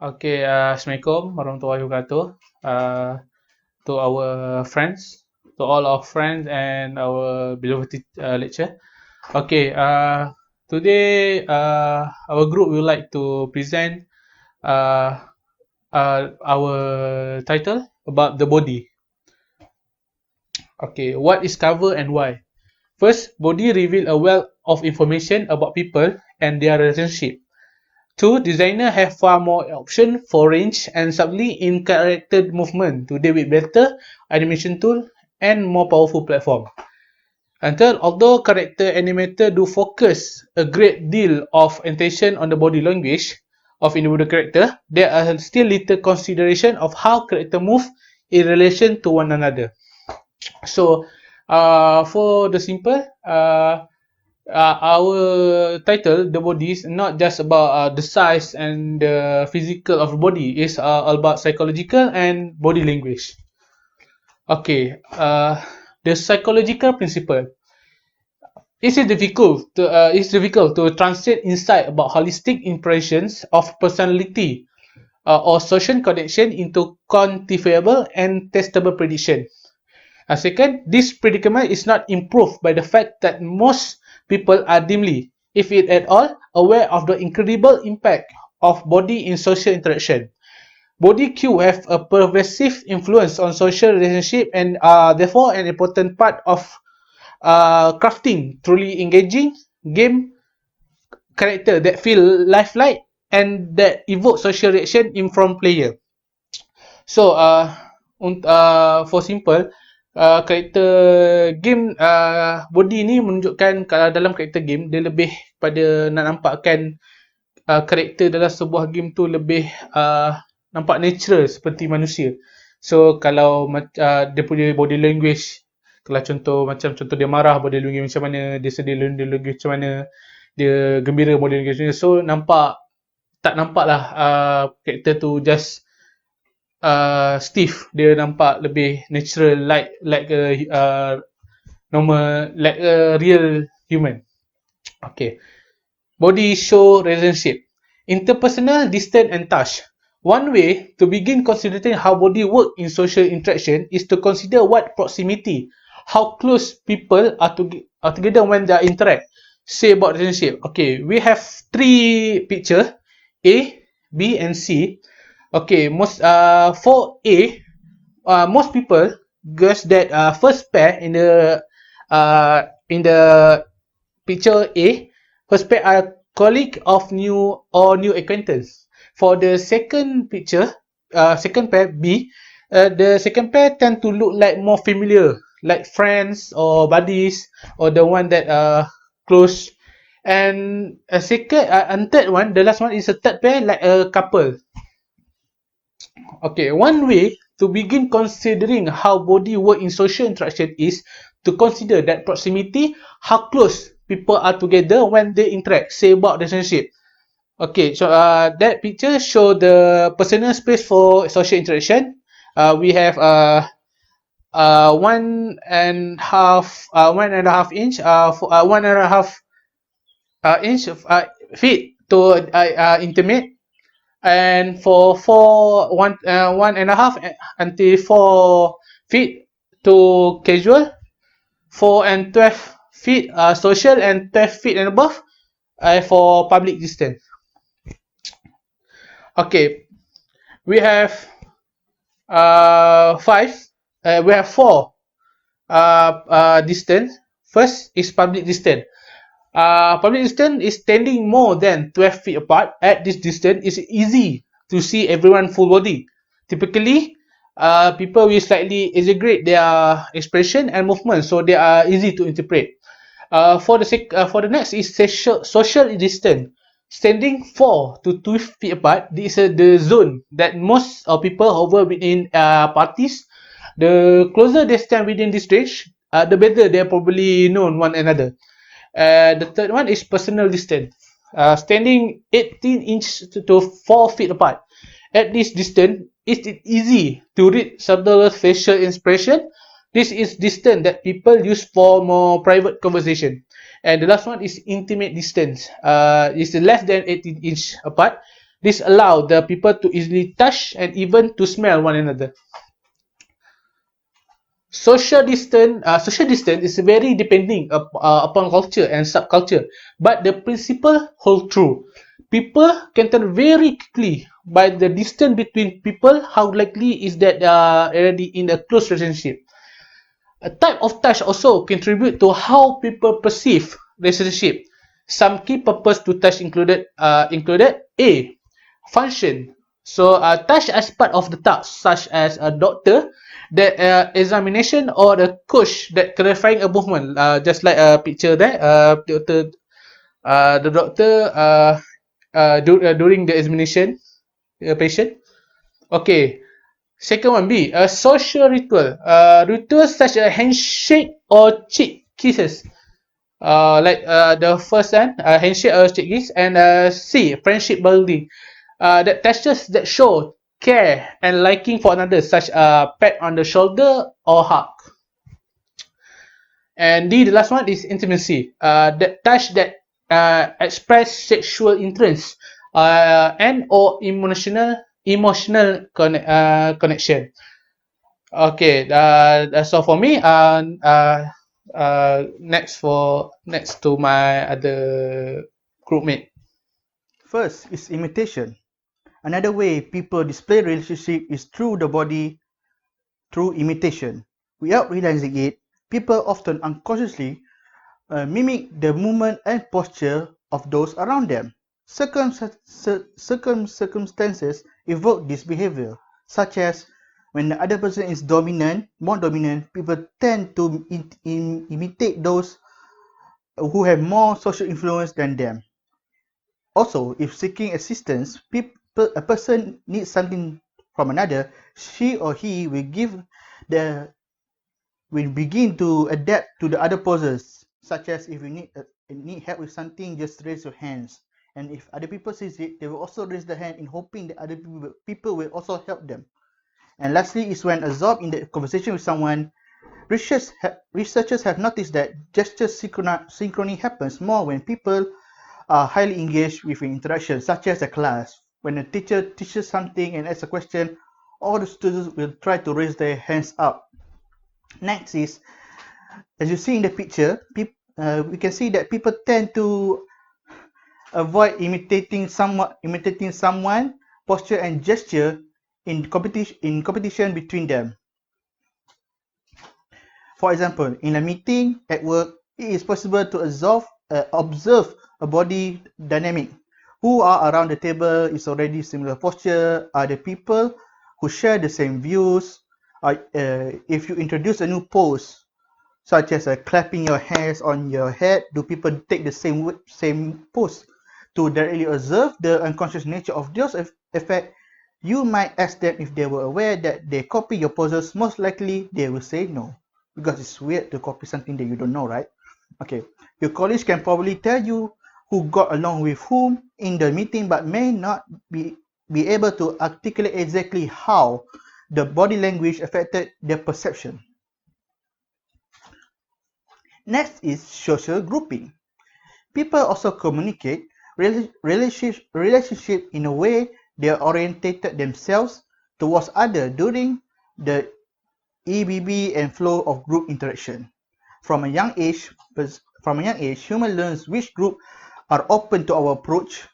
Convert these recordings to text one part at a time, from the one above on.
Okay, Assalamualaikum warahmatullahi wabarakatuh. To our friends, to all our friends and our beloved lecture. Okay, today our group would like to present uh, our title about the body. Okay, what is cover and why? First, body reveal a wealth of information about people and their relationship. Two, designers have far more options for range and subtly in character movement to deal with better animation tool and more powerful platform. And third, although character animator do focus a great deal of attention on the body language of individual character, there are still little consideration of how character move in relation to one another. So, for the simple, our title, the body, is not just about the size and the physical of the body. It's all about psychological and body language. Okay, the psychological principle. It's difficult to translate insight about holistic impressions of personality or social connection into quantifiable and testable prediction. Second, this predicament is not improved by the fact that most people are dimly, if it at all, aware of the incredible impact of body in social interaction. Body cue have a pervasive influence on social relationship and are therefore an important part of crafting truly engaging game character that feel lifelike and that evoke social reaction in from player. So, for simple, karakter game body ni menunjukkan kalau dalam karakter game dia lebih pada nak nampakkan karakter dalam sebuah game tu lebih nampak natural seperti manusia. So kalau dia punya body language, kalau contoh dia marah, body language macam mana, dia sedih, body language macam mana, dia gembira, body language macam mana. So tak nampak lah karakter tu just stiff, dia nampak lebih natural, like a normal, like a real human. Okay, body show relationship, interpersonal, distant and touch. One way to begin considering how body work in social interaction is to consider what proximity, how close people are together when they interact. Say about relationship. Okay, we have three picture, A, B and C. Okay, for A, most people guess that first pair in the picture A, first pair are colleague of new acquaintance. For the second picture, second pair B, the second pair tend to look like more familiar, like friends or buddies, or the one that are close. And a second and third one, the last one is a third pair like a couple. Okay, one way to begin considering how body work in social interaction is to consider that proximity, how close people are together when they interact, say about relationship. Okay, so that picture show the personal space for social interaction. We have 1.5 inch, 1.5 inch feet to intimate, and for 1.5 until 4 feet to casual, 4 and 12 feet social, and 12 feet and above for public distance. Okay, we have four distance. First is public distance. Public distance is standing more than 12 feet apart. At this distance, it's easy to see everyone full body. Typically, people will slightly exaggerate their expression and movement, so they are easy to interpret. For the next is social distance. Standing 4 to 2 feet apart, this is the zone that most of people hover within parties. The closer they stand within this range, the better they probably know one another. The third one is personal distance. Standing 18 inches to 4 feet apart. At this distance, it's easy to read subtle facial expression. This is distance that people use for more private conversation. And the last one is intimate distance. It's less than 18 inch apart. This allows the people to easily touch and even to smell one another. Social distance is very depending upon culture and subculture, but the principle hold true. People can tell very quickly by the distance between people how likely is that they are already in a close relationship. A type of touch also contribute to how people perceive relationship. Some key purpose to touch included A. Function. So touch as part of the task, such as a doctor, the examination or the coach that clarifying a movement, just like a picture there. The doctor during the examination, patient. Okay, second one B, a social ritual. Rituals such as handshake or cheek kisses. The first one, handshake or cheek kiss, and C, friendship building. That touches that show care and liking for another, such as pat on the shoulder or hug. And D, the last one is intimacy. That touch that express sexual interest and or connection. Okay, that's all for me. Next to my other groupmate. First is imitation. Another way people display relationship is through the body, through imitation. Without realizing it, people often unconsciously mimic the movement and posture of those around them. Circumstances evoke this behavior, such as when the other person is more dominant, people tend to imitate those who have more social influence than them. Also, if seeking assistance, a person needs something from another, she or he will begin to adapt to the other poses, such as if you need help with something, just raise your hands. And if other people sees it, they will also raise their hand in hoping that other people will also help them. And lastly is when absorbed in the conversation with someone, researchers have noticed that gesture synchrony happens more when people are highly engaged with an interaction, such as a class. When a teacher teaches something and asks a question, all the students will try to raise their hands up. Next is, as you see in the picture, we can see that people tend to avoid imitating someone, posture and gesture in competition between them. For example, in a meeting at work, it is possible to observe a body dynamic. Who are around the table is already similar posture, are the people who share the same views. If you introduce a new pose, such as clapping your hands on your head, do people take the same pose? To directly observe the unconscious nature of those effects, you might ask them if they were aware that they copy your poses. Most likely, they will say no, because it's weird to copy something that you don't know, right? Okay, your colleagues can probably tell you who got along with whom in the meeting, but may not be able to articulate exactly how the body language affected their perception. Next is social grouping. People also communicate relationship in a way they orientated themselves towards others during the EBB and flow of group interaction. From a young age, human learns which group are open to our approach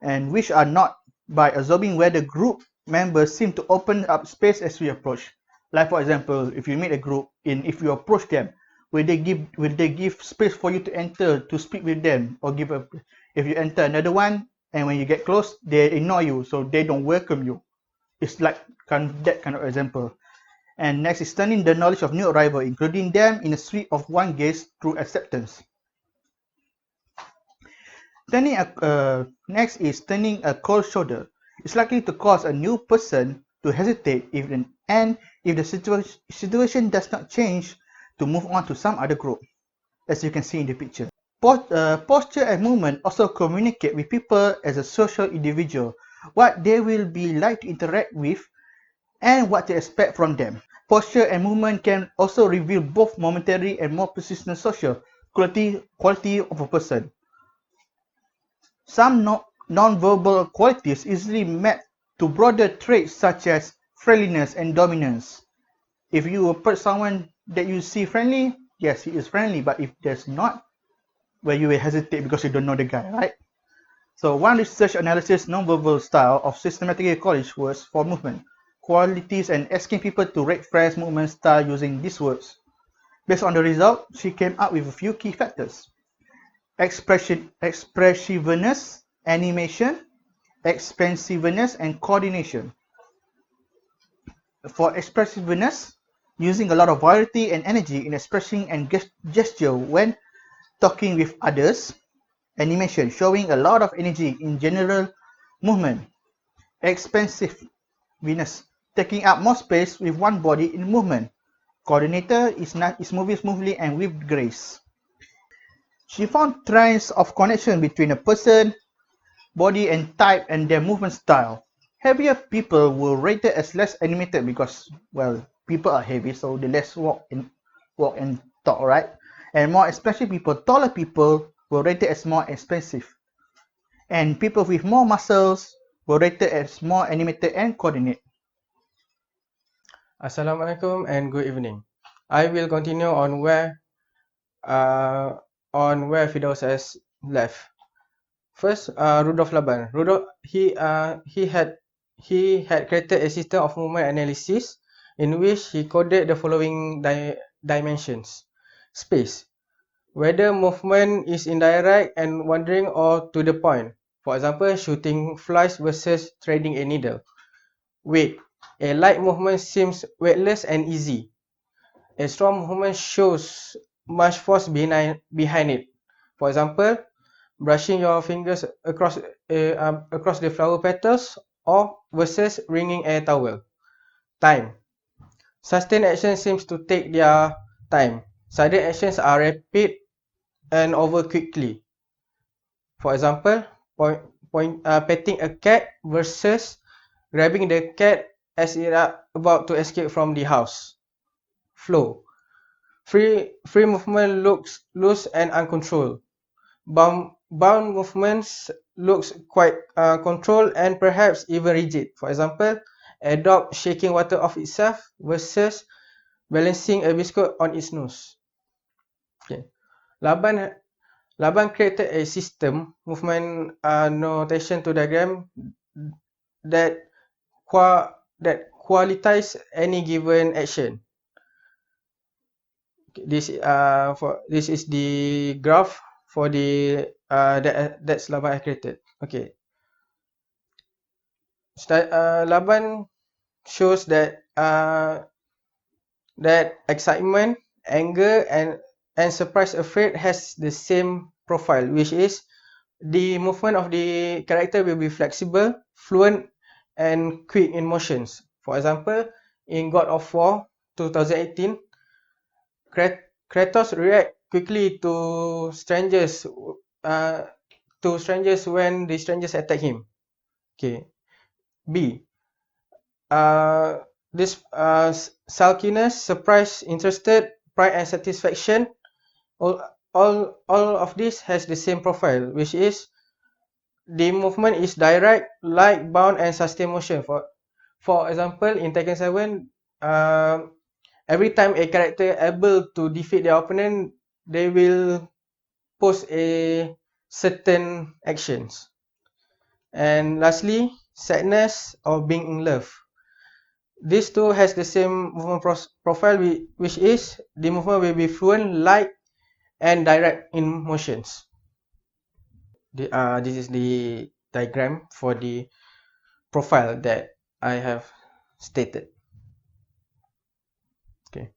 and which are not by observing whether group members seem to open up space as we approach. Like for example, if you meet a group and if you approach them, will they give space for you to enter to speak with them, or if you enter another one and when you get close they ignore you, so they don't welcome you. It's like that kind of example. And next is turning the knowledge of new arrival, including them in a suite of one gaze through acceptance. Next is turning a cold shoulder. It's likely to cause a new person to hesitate if the situation does not change, to move on to some other group, as you can see in the picture. Posture and movement also communicate with people as a social individual, what they will be like to interact with and what to expect from them. Posture and movement can also reveal both momentary and more persistent social quality of a person. Some non-verbal qualities easily map to broader traits such as friendliness and dominance. If you approach someone that you see friendly, yes, he is friendly, but if there's not, well, you will hesitate because you don't know the guy, right? So one research analysis non-verbal style of systematically college words for movement, qualities, and asking people to rate friends' movement style using these words. Based on the result, she came up with a few key factors: expressiveness, animation, expansiveness, and coordination. For expressiveness, using a lot of variety and energy in expressing and gesture when talking with others. Animation, showing a lot of energy in general movement. Expansiveness, taking up more space with one body in movement. Coordinator is moving smoothly and with grace. She found trends of connection between a person, body and type and their movement style. Heavier people were rated as less animated because, well, people are heavy, so they less walk and talk, right? And more expensive people, taller people, were rated as more expensive. And people with more muscles were rated as more animated and coordinate. Assalamualaikum and good evening. I will continue on where Firdaus has left. First, Rudolf Laban. Rudolf he had created a system of movement analysis in which he coded the following dimensions: space, whether movement is indirect and wandering or to the point. For example, shooting flies versus threading a needle. Weight, a light movement seems weightless and easy. A strong movement shows much force behind it. For example, brushing your fingers across the flower petals or versus wringing a towel. Time. Sustained action seems to take their time. Sudden actions are rapid and over quickly. For example, petting a cat versus grabbing the cat as it is about to escape from the house. Flow. Free movement looks loose and uncontrolled. Bound movements looks quite controlled and perhaps even rigid. For example, a dog shaking water off itself versus balancing a biscuit on its nose. Okay. Laban Laban created a system movement notation to diagram that qualities any given action. This is the graph for the that's Laban created. Okay. Laban shows that excitement, anger, and surprise afraid has the same profile, which is the movement of the character will be flexible, fluent, and quick in motions. For example, in God of War 2018, Kratos react quickly uh, to strangers when the strangers attack him. Okay. B. This sulkiness, surprise, interested, pride, and satisfaction. All, all of this has the same profile, which is the movement is direct, light, bound, and sustained motion. For example, in Tekken 7, every time a character able to defeat their opponent, they will post a certain actions. And lastly, sadness or being in love. These two has the same movement profile, which is the movement will be fluent, light, and direct in motions. This is the diagram for the profile that I have stated. Okay,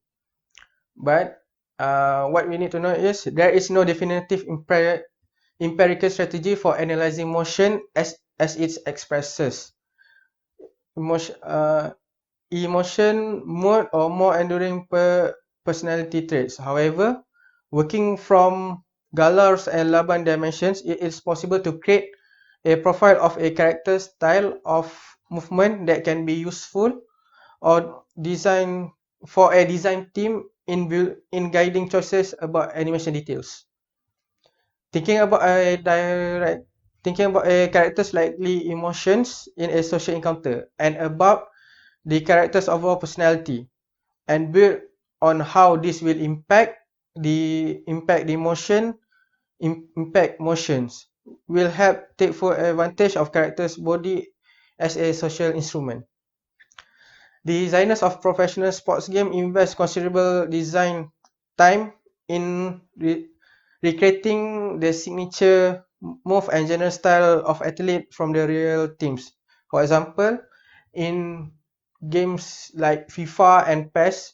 but what we need to know is there is no definitive empirical strategy for analyzing motion as it expresses emotion, mood, or more enduring personality traits. However, working from Galar's and Laban dimensions, it is possible to create a profile of a character style of movement that can be useful or design for a design team in guiding choices about animation details. Thinking about a thinking about a character's likely emotions in a social encounter and about the character's overall personality, and build on how this will impact the impact motions will help take full advantage of character's body as a social instrument. Designers of professional sports games invest considerable design time in recreating the signature move and general style of athlete from the real teams. For example, in games like FIFA and PES,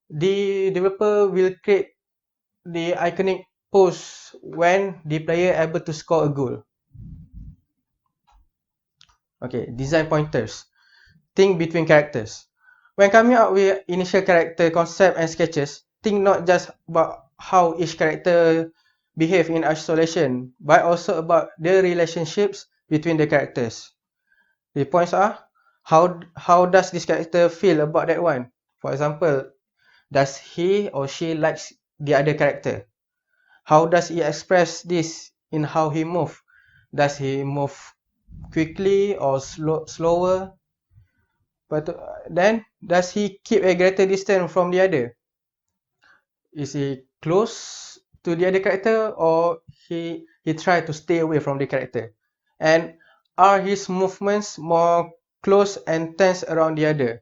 the developer will create the iconic pose when the player able to score a goal. Okay, design pointers. Think between characters. When coming up with initial character concept and sketches, think not just about how each character behave in isolation, but also about the relationships between the characters. The points are, how does this character feel about that one? For example, does he or she likes the other character? How does he express this in how he move? Does he move quickly or slower? But then, does he keep a greater distance from the other? Is he close to the other character, or he try to stay away from the character? And are his movements more close and tense around the other?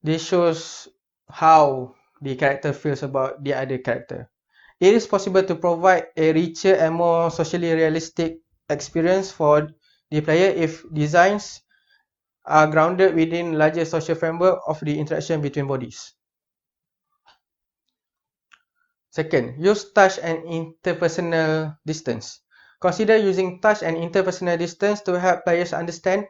This shows how the character feels about the other character. It is possible to provide a richer and more socially realistic experience for the player if designs are grounded within larger social framework of the interaction between bodies. Second, use touch and interpersonal distance. Consider using touch and interpersonal distance to help players understand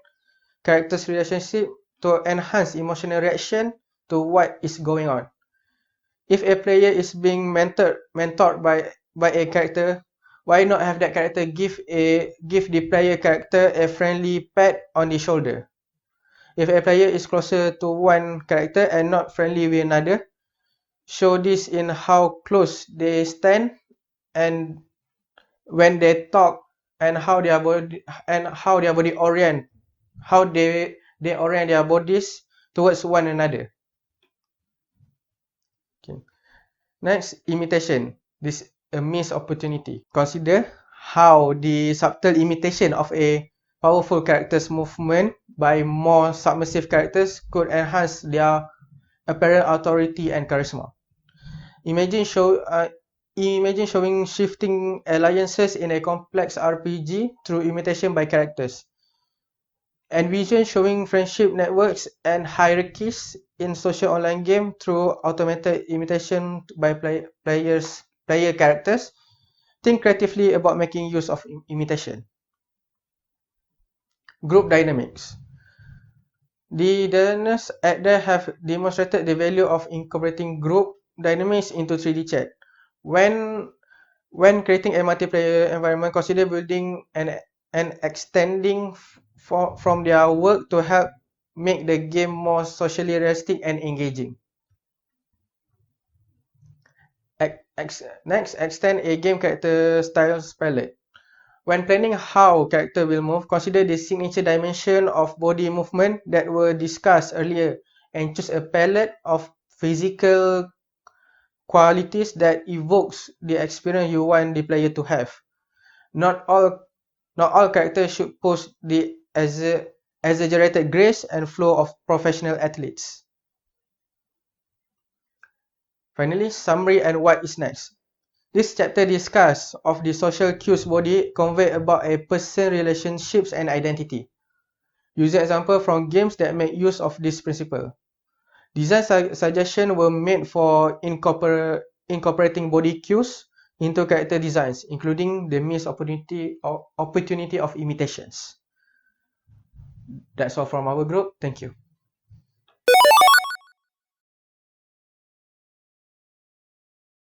characters' relationship to enhance emotional reaction to what is going on. If a player is being mentored by a character, why not have that character give the player character a friendly pat on the shoulder? If a player is closer to one character and not friendly with another, show this in how close they stand and when they talk, and how their body orient, how they orient their bodies towards one another. Okay. Next, imitation. This is a missed opportunity. Consider how the subtle imitation of a powerful character's movement by more submissive characters could enhance their apparent authority and charisma. Imagine showing shifting alliances in a complex RPG through imitation by characters. Envision showing friendship networks and hierarchies in social online game through automated imitation by player characters. Think creatively about making use of imitation. Group dynamics. The designers at there have demonstrated the value of incorporating group dynamics into 3D chat. When creating a multiplayer environment, consider building and extending from their work to help make the game more socially realistic and engaging. Next, extend a game character styles palette. When planning how character will move, consider the signature dimension of body movement that were discussed earlier and choose a palette of physical qualities that evokes the experience you want the player to have. Not all characters should possess the exaggerated grace and flow of professional athletes. Finally, summary and what is next. This chapter discusses of the social cues body convey about a person's relationships and identity. Using example from games that make use of this principle. Design suggestions were made for incorporating body cues into character designs, including the missed opportunity of imitations. That's all from our group. Thank you.